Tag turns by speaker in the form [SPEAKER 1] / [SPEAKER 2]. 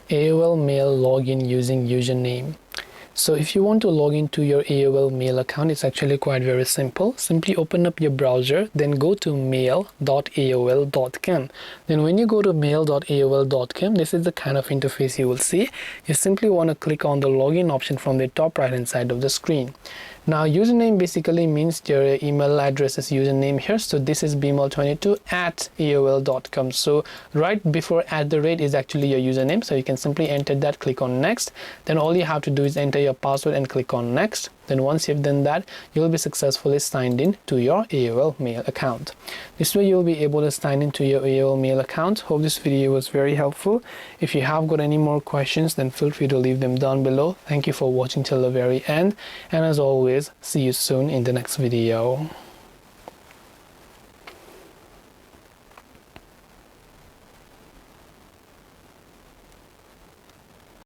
[SPEAKER 1] AOL Mail login using username. So if you want to log into your AOL Mail account, it's actually quite very simple. Simply open up your browser, then go to mail.aol.com. Then when you go to mail.aol.com, this is the kind of interface you will see. You simply want to click on the login option from the top right hand side of the screen. Now username basically means your email address is username here. So this is bmal22@aol.com. So right before @ is actually your username. So you can simply enter that, click on next. Then all you have to do is enter your password and click on next. Then once you've done that, you'll be successfully signed in to your AOL Mail account. This way you'll be able to sign into your AOL Mail account. Hope this video was very helpful. If you have got any more questions, then feel free to leave them down below. Thank you for watching till the very end, and as always, see you soon in the next video.